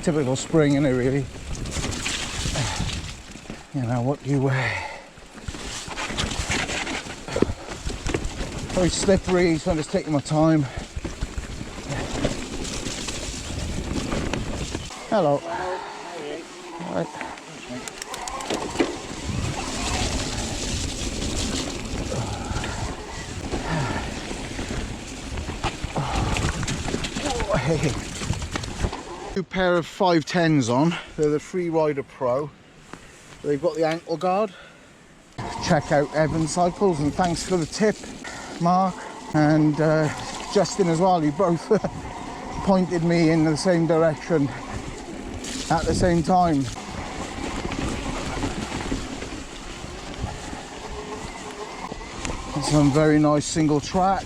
typical spring, isn't it, really? You know, what do you wear? Very slippery, so I'm just taking my time. Hello. All right. Oh, hey. New pair of 510s on. They're the Free Rider Pro. They've got the ankle guard. Check out Evan Cycles, and thanks for the tip, Mark and Justin as well. You both pointed me in the same direction at the same time. Some very nice single track.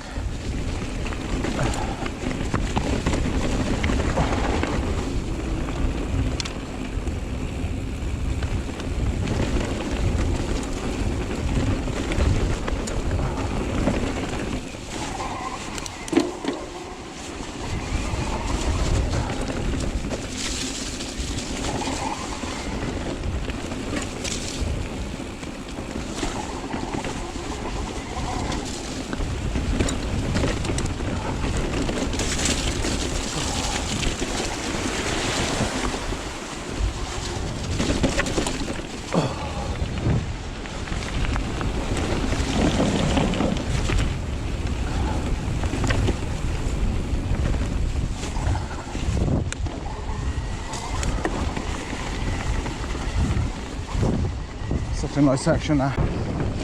Such a nice section there.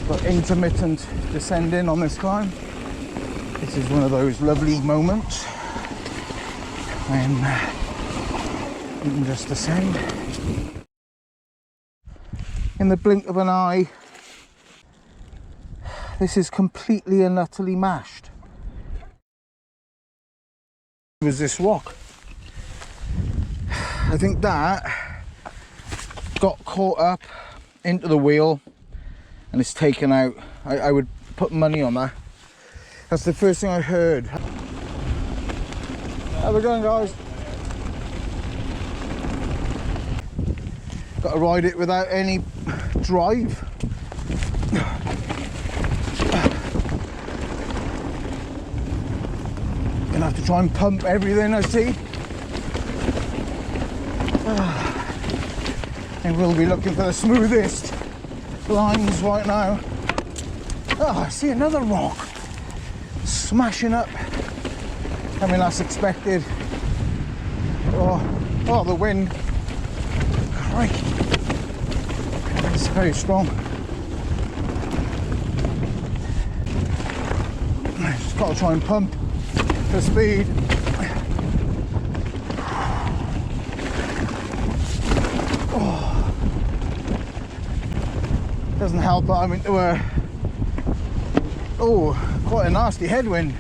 Got intermittent descending on this climb. This is one of those lovely moments when you can just descend in the blink of an eye. This is completely and utterly mashed. It was this rock. I think that got caught up into the wheel and it's taken out. I would put money on that. That's the first thing I heard. How we going, guys? Got to ride it without any drive. Gonna have to try and pump everything I see. And we'll be looking for the smoothest lines right now. Oh, I see another rock smashing up. I mean, that's expected. Oh, the wind. Crikey. It's very strong. Just got to try and pump the speed. Doesn't help that I'm into quite a nasty headwind.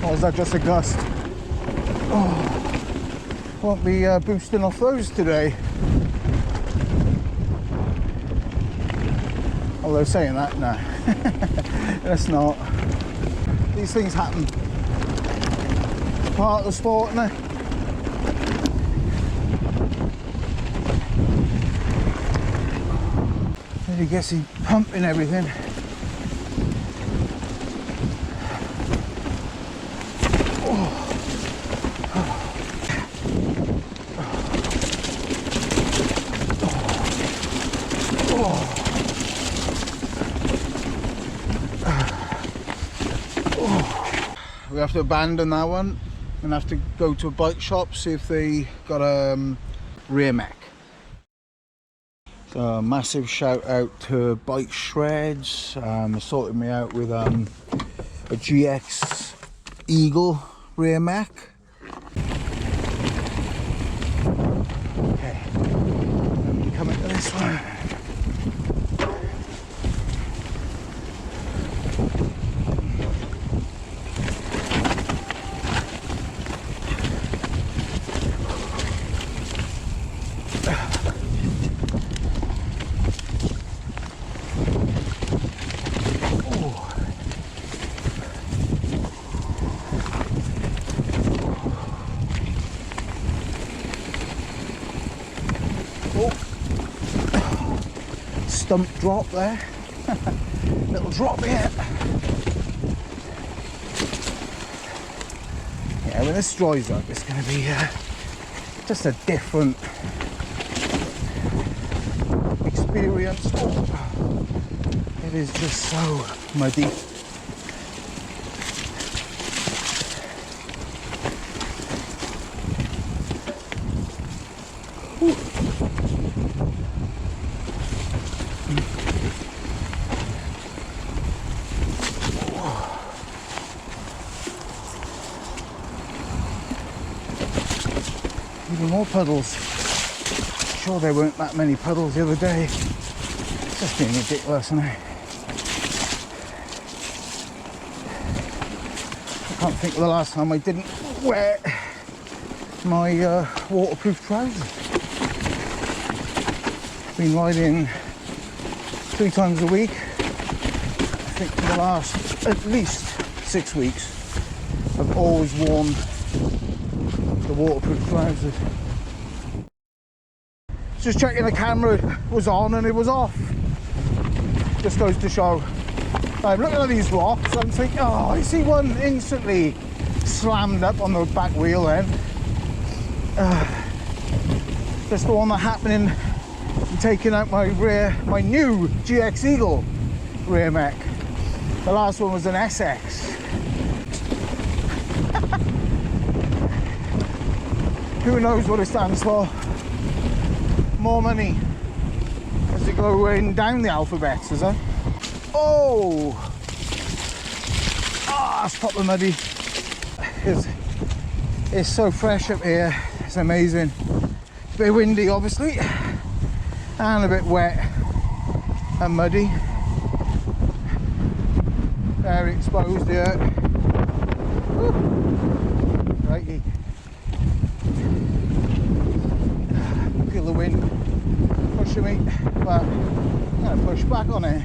Or was that just a gust? Won't be boosting off those today. Although saying that, no. Let's not. These things happen. It's part of the sport, isn't it? Really gets him pumping everything. We have to abandon that one and have to go to a bike shop, see if they got a rear mech. So a massive shout out to Bike Shreds. Sorted me out with a GX Eagle rear mech. Okay, let me come into this one. stump drop there. Little drop here. Yeah, when this dries up, it's going to be just a different experience. Oh, it is just so muddy. Even more puddles. Sure there weren't that many puddles the other day. It's just being ridiculous, isn't it? I can't think of the last time I didn't wear my waterproof trousers. Been riding 3 times a week. I think for the last at least 6 weeks I've always worn the waterproof trousers. Just checking the camera was on and it was off. Just goes to show. I'm looking at these rocks, I'm thinking, oh, I see one instantly slammed up on the back wheel then. Just the one that happening taking out my new GX Eagle rear mech. The last one was an SX. Who knows what it stands for? More money as they go down the alphabets, is it? Oh! Ah, it's proper muddy. It's so fresh up here, it's amazing. It's a bit windy, obviously, and a bit wet and muddy. Very exposed here. Righty. Feel the wind pushing me, but I'm going to push back on it.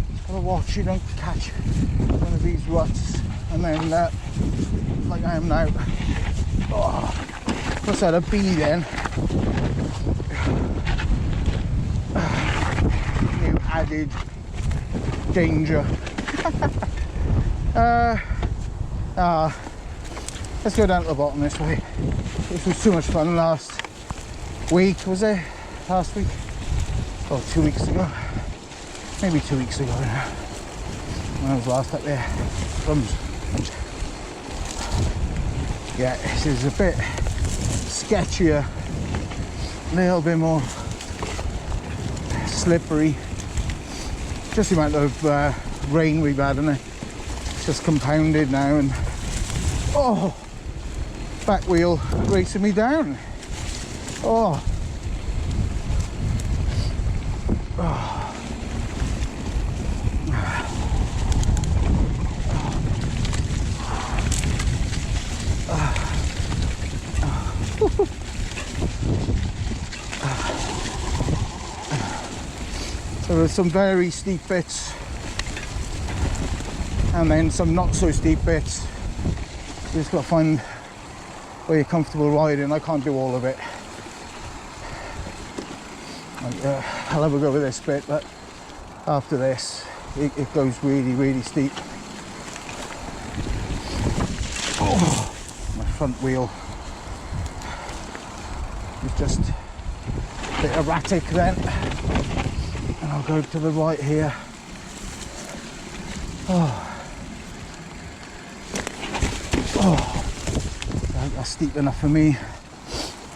Just gotta watch you don't catch one of these ruts and then like I am now. Oh, plus I had a bee then. New added danger. Let's go down to the bottom this way. This was too much fun last week, was it? Last week? Oh, 2 weeks ago. Maybe 2 weeks ago now. When I was last up there. Crumbs. Yeah, this is a bit sketchier. A little bit more slippery. Just the amount of rain we've had, isn't it? It's just compounded now, and oh, back wheel racing me down. Oh, oh. So there's some very steep bits and then some not so steep bits. You just got to find where you're comfortable riding. I can't do all of it. I'll have a go with this bit, but after this it goes really, really steep. Oh, my front wheel is just a bit erratic then. And I'll go to the right here. Oh, oh, that's steep enough for me,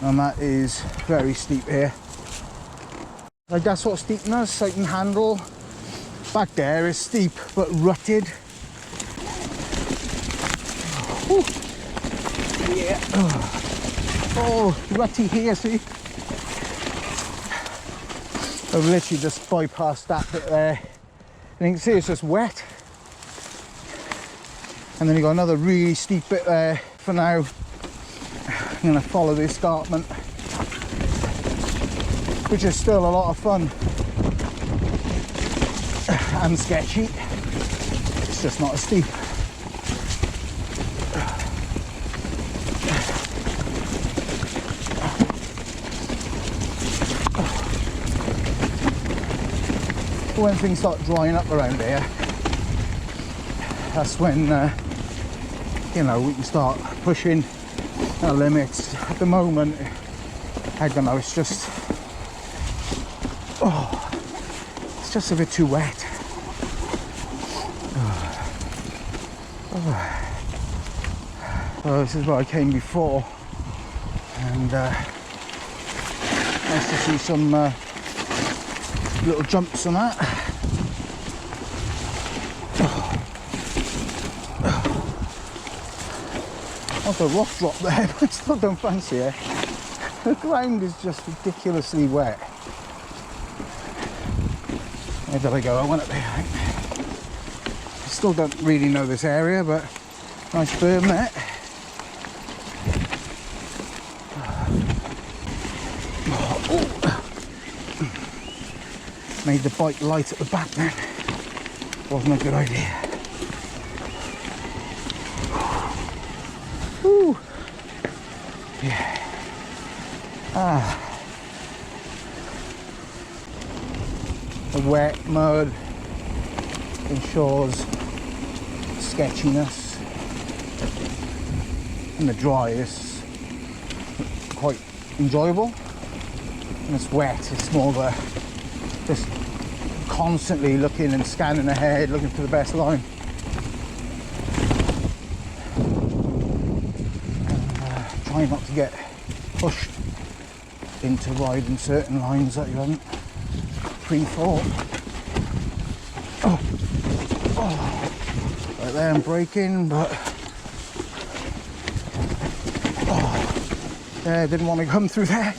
and that is very steep here. Like that sort of steepness I can handle. Back there is steep but rutted. Ooh. Yeah. Oh, rutty here, see? I've literally just bypassed that bit there. And you can see it's just wet. And then you got another really steep bit there. For now, I'm going to follow the escarpment, which is still a lot of fun and sketchy. It's just not as steep. when things start drying up around here, that's when you know, we can start pushing our limits. At the moment, I don't know, it's just a bit too wet. So this is where I came before, and nice to see some little jumps on that. That's a rock drop there, but I still don't fancy it. The ground is just ridiculously wet. Where did I go? I went up there, I think. I still don't really know this area, but nice berm there. Made the bike light at the back then. Wasn't a good idea. Whew. Yeah. The wet mud ensures sketchiness, and the dry is quite enjoyable. When it's wet, it's more of a just constantly looking and scanning ahead, looking for the best line. And trying not to get pushed into riding certain lines that you haven't pre-thought. Right there I'm braking, but yeah, I didn't want to come through there,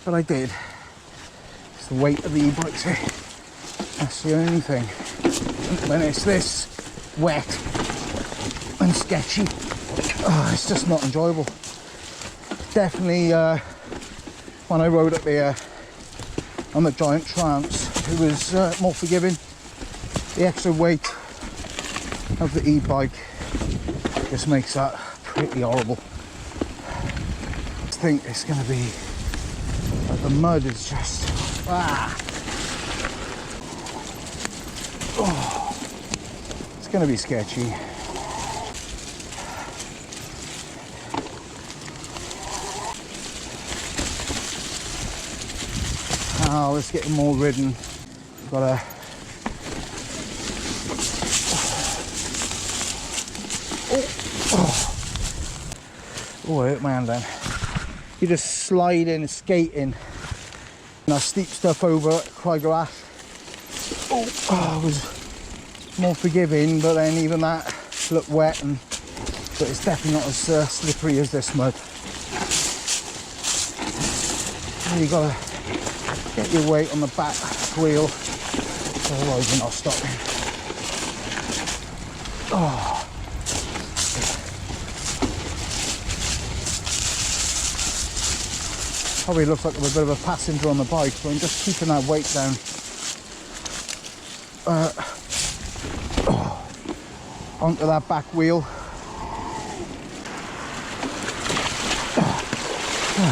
but I did. It's the weight of the e-bikes here. That's the only thing. When it's this wet and sketchy, it's just not enjoyable. Definitely when I rode up here on the giant trance, it was more forgiving. The extra weight of the e-bike just makes that pretty horrible. I think it's going to be, the mud is just it's going to be sketchy. Oh, let's get more ridden. Got a oh, I hurt my hand then. You just slide in, skating. And I steep stuff over Craigraff. It was more forgiving, but then even that looked wet, but it's definitely not as slippery as this mud. You gotta get your weight on the back wheel, otherwise you're not stopping. Probably looks like I'm a bit of a passenger on the bike, but I'm just keeping that weight down. Onto that back wheel.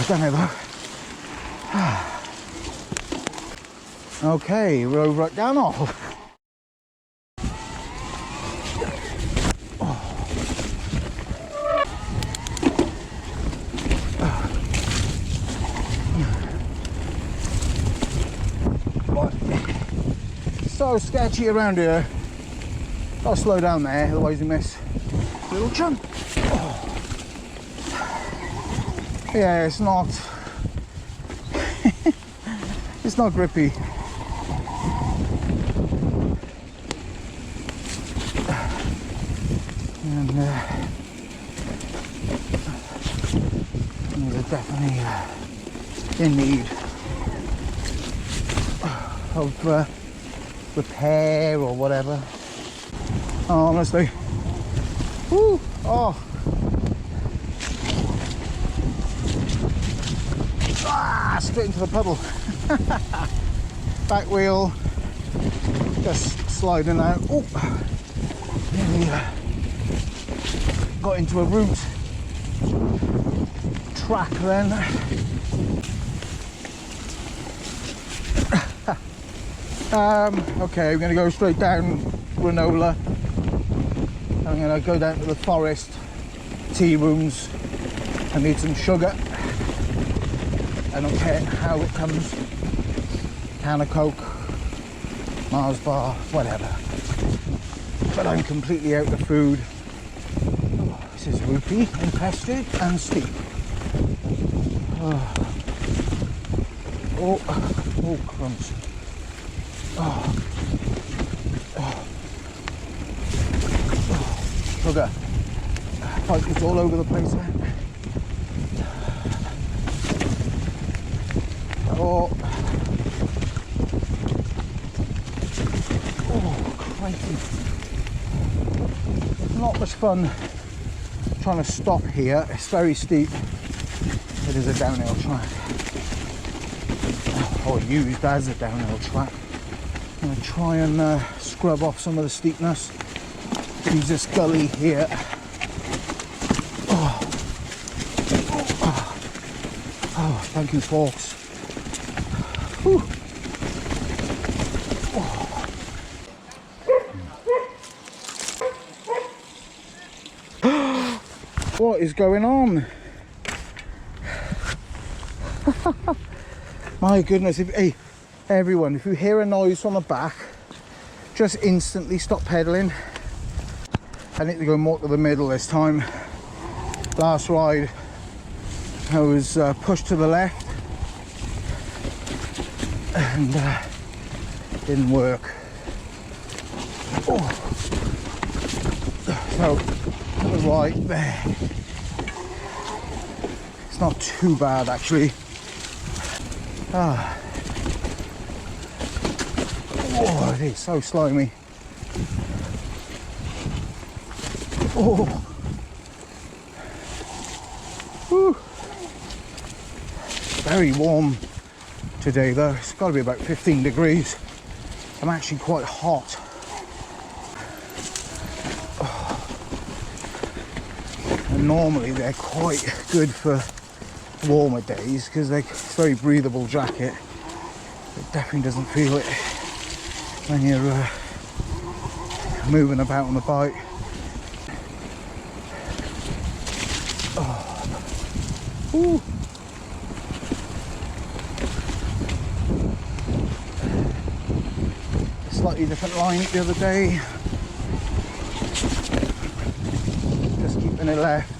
Down there though. Okay, we're over at Ganol. So sketchy around here. Gotta slow down there, otherwise you miss a little jump. Yeah, it's not it's not grippy. And they're definitely in need of repair or whatever. Oh, honestly, woo, straight into the puddle. Back wheel just sliding out. Nearly got into a root track then. Okay, I'm gonna go straight down granola. I'm gonna go down to the forest tea rooms. I need some sugar. I don't care how it comes. Can of Coke, Mars bar, whatever. But I'm completely out of food. Oh, this is roopy and pesty and steep. Oh, oh crumbs. Oh. Oh. Oh. Sugar. Like it's all over the place now. Oh. Oh, crikey. It's not much fun trying to stop here. It's very steep. It is a downhill track. Or used as a downhill track. I'm going to try and scrub off some of the steepness. Use this gully here. Oh, oh, oh thank you, folks. Whew. Oh. What is going on? My goodness, hey, everyone, if you hear a noise from the back, just instantly stop pedaling. I need to go more to the middle this time. Last ride, I was pushed to the left and didn't work. Oh. So, that was right there. It's not too bad actually. Ah. Oh, it is so slimy. Oh. Whew. Very warm today though. It's got to be about 15 degrees. I'm actually quite hot. Oh. And normally they're quite good for warmer days because it's a very breathable jacket. It definitely doesn't feel it when you're moving about on the bike. Oh. Ooh. Slightly different line the other day. Just keeping it left.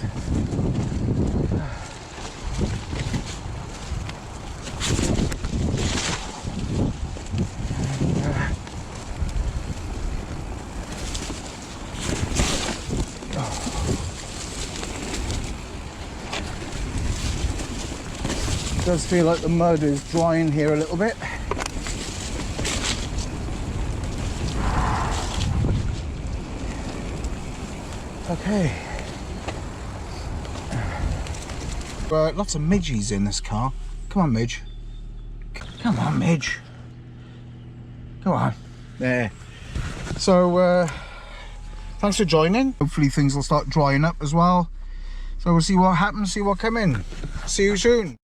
It does feel like the mud is drying here a little bit. Okay. Lots of midges in this car. Come on, Midge. Come on, Midge. Come on. There. So, thanks for joining. Hopefully things will start drying up as well. So we'll see what happens, see what come in. See you soon.